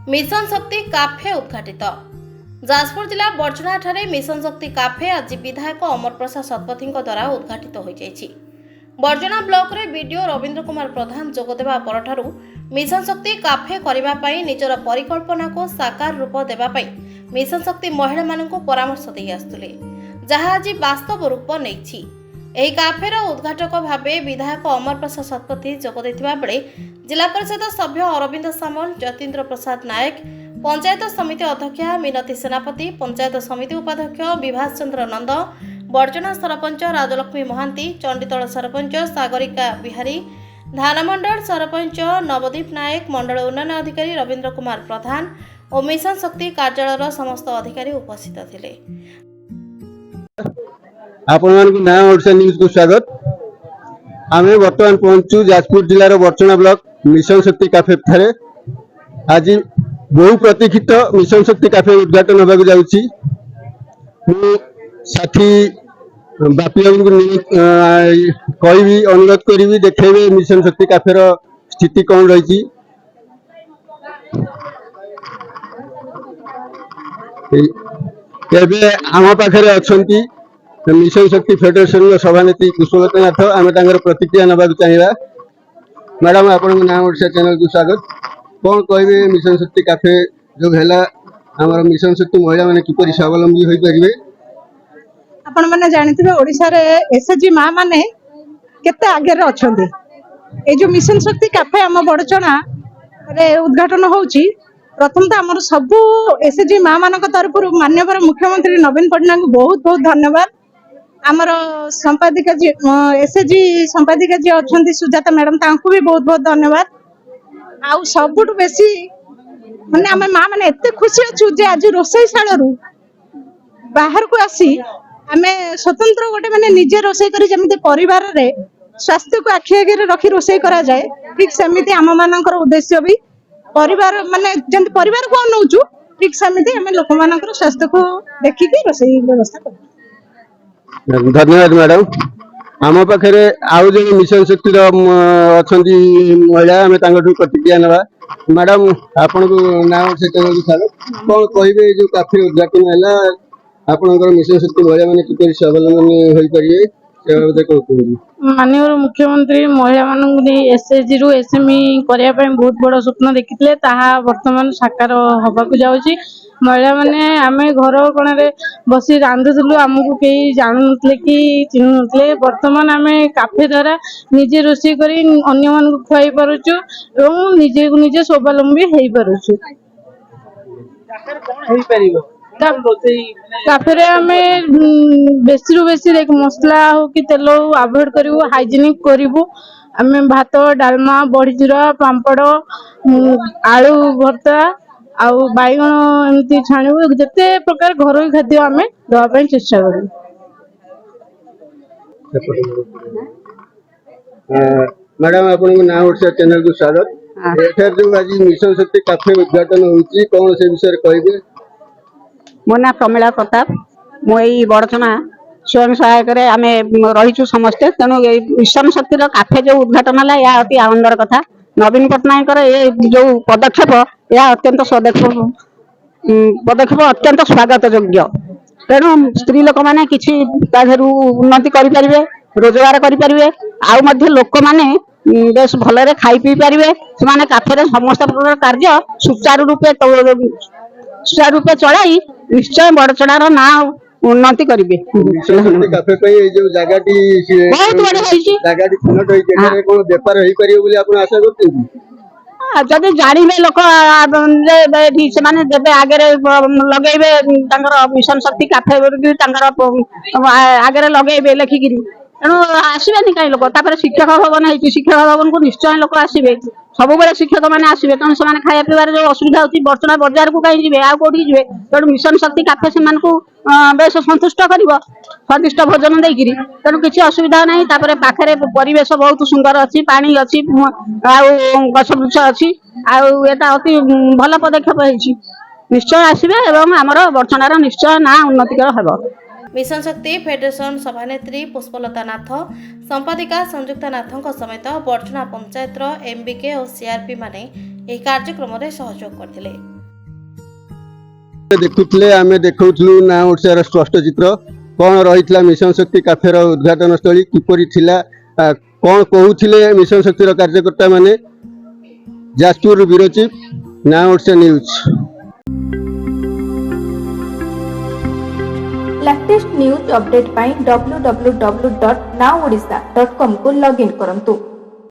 Mission शक्ति cafe उद्घाटित। जाजपुर जिला बर्चना ठारे मिशन शक्ति काफे आज विधायक अमर प्रसाद शतपथी द्वारा उद्घाटित हो जाइछि। बर्जना ब्लॉक रे वीडियो रविंद्र कुमार प्रधान जोगदेवा परठारु मिशन शक्ति काफे करिबा पई निजर परिकल्पना को साकार रूप देबा पई मिशन शक्ति महिला मानकु परामर्श देई आस्तुले, जहा आज वास्तव रूप नैछि। एही काफेर उद्घाटक भावे विधायक अमर प्रसाद शतपथी जोग दैथिबा बेले जिला परिषद सभ्य अरविंद सामल, जतीन्द्र प्रसाद नायक, पंचायत समिति अध्यक्ष मिनती सेनापति, पंचायत समिति उपाध्यक्ष विभास चंद्र नंद, बर्जना सरपंच राजलक्ष्मी महांती, चंडीतल सरपंच सागरिका बिहारी, धानमंडल सरपंच नवदीप नायक, मंडल उन्नयन अधिकारी रविंद्र कुमार प्रधान और मिशन शक्ति कार्यालय समस्त अधिकारी उपस्थित थिले। आपको नया ओडिशा न्यूज को स्वागत। आम बर्तमान पहुंचु जाजपुर जिलार बर्चना ब्लॉक मिशन शक्ति काफे ठारे। आज बहु प्रतीक्षित मिशन शक्ति काफे उद्घाटन होगा जाऊँगी। साथी बापी को कही अनुरोध करी देखेबे मिशन शक्ति काफेर स्थिति कौन रही। आम पाखे अच्छा मिशन शक्ति फेडरेशन सभानेत्री पुष्पलता नाथ, आम प्रतिक्रिया नवा चाहिए। मैडम आपण नाम ओडिशा चैनल को स्वागत। कौन कहे मिशन शक्ति काफे जो है आम मिशन शक्ति महिला माने किपरि स्वावलंबी हो पारे? आपण माने जानिथिबे ओडिसा रे एसएचजी मां माने केते आगे रे अछंती। ए जो मिशन शक्ति काफे आम बड़चना रे उद्घाटन होउची, प्रथम तो आमर सबु एसएचजी मां मानक तरफ माननीय मुख्यमंत्री नवीन पटनायक को बहुत बहुत धन्यवाद। आमर संपादिका जी एसएचजी संपादिका जी अछंती सुजाता मैडम, तांको भी बहुत बहुत धन्यवाद। आउ सबुठ बेसी माने आम मां माने एते खुशी अछु जे आज रोसईशाल रु बाहर को आसी आमे स्वतंत्र गोटे माने निजे रोसई करी जेमिति परिवार रे स्वास्थ्य को आखि आगे रखी रोसई करा जाए, ठीक सेमिति आम मानकर उद्देश्य भी परिवार माने जेमिति परिवार को अनौचु, ठीक सेमिति आमे लोक मानकर स्वास्थ्य को देखि के रोसई व्यवस्था कर। धन्यवाद मैडम। आम पाखे आउ जो मिशन शक्ति अच्छा महिला आम प्रतिक्रिया ना। मैडम आपण को नाम से कौन कहे जो काफी उद्घाटन है आपंकर मिशन शक्ति महिला मैंने किपरि स्वावलंबी हो पारे? माननीय मुख्यमंत्री महिला मानक एसएचजी रु एसएमई करने बहुत बड़ स्वप्न देखी वर्तमान साकार होबाकू जाउची। महिला माने आमे घर कोण बसी रांधुलु, आमको कई जानू कि चिन्ह। वर्तमान आमे काफे द्वारा निजे रोषे करी अन्य मान को खुआई पारुचु एवं निजे को निजे स्वावलंबी हो पारुचु। काफे आमे बेसी रु बेसी देख मसला हो कि तेल हो अवॉइड करू, हाइजीनिक करू। आमे भात, डालमा, बड़ीचूरा, पांपड़, आलू भर्ता आउ बैगण एमती छाणु, जिते प्रकार घर खाद्य आमे दवा चेष्टा करूँ। मैडम आपन नाम ओडिशा चैनल को स्वागत। एठार जो आज मिशन शक्ति काफे उद्घाटन होउची, कौन से विषय कहबे? मो ना प्रमिला प्रताप, मो एई बड़चना स्वयं सहायक आमे रहीचु समस्ते। तेणु मिशन शक्ति काफे जो उद्घाटन है या अति आनंदर कथा। नवीन पटनायक ये जो पदक्षेप यह अत्यंत पदक्षेप अत्यंत स्वागत योग्य। तेणु स्त्री लोक मैंने किसी उन्नति करें, रोजगार करें, आउ लोक मैंने बेस भल खाई पी पारे। से काफे समस्त प्रकार कार्य सुचारू रूपे चलाई निश्चय बड़चणार ना उन्नति करेंगे। काफे जो जगह बेपार आशा करते जदि जानवे लोक से देवे आगे लगे मिशन शक्ति काफे आगे लगे लिखिकी। तेणु आसबेनि कहीं लोक शिक्षक भवन है, शिक्षक भवन को निश्चय लोक आसबे, सब शिक्षक मैंने आसबे। तेणु से खाया पीबार जो असुविधा होती बर्चना बजार को कहीं जी आउ कौटी जी। तेणु मिशन शक्ति काफे से बेस संतुष्ट कर स्वादिष्ट भोजन देकरी। तेणु किसी असुविधा ना। पाखे परिवेश बहुत सुंदर अच्छी, पानी अच्छी, गछ वृक्ष अच्छी, आटा अति भल पदक्षेप है। निश्चय आसबे एवं आमर बर्चनार निश्चय ना उन्नतिकर हेब। मिशन शक्ति फेडरेशन सभानेत्री पुष्पलता नाथ, संपादिका संयुक्ता नाथों समेत बर्चना पंचायतर एमबीके और सीआरपी माने कार्यक्रम में सहयोग करथिले। ଦେଖୁଥିଲେ ଆମେ ଦେଖାଉଥିଲୁ ନା ଓଡ଼ିଶାର ସ୍ପଷ୍ଟ ଚିତ୍ର କ'ଣ ରହିଥିଲା ମିଶନ ଶକ୍ତି କାଫେର ଉଦ୍ଘାଟନ ସ୍ଥଳୀ କିପରି ଥିଲା କ'ଣ କହୁଥିଲେ ମିଶନ ଶକ୍ତିର କାର୍ଯ୍ୟକର୍ତ୍ତା ମାନେ। ଯାଜପୁରରୁ ବିରୋଚିତ, ନା Odisha news. Latest news update पाई www.nowodisha.com को लॉगिन करंतु।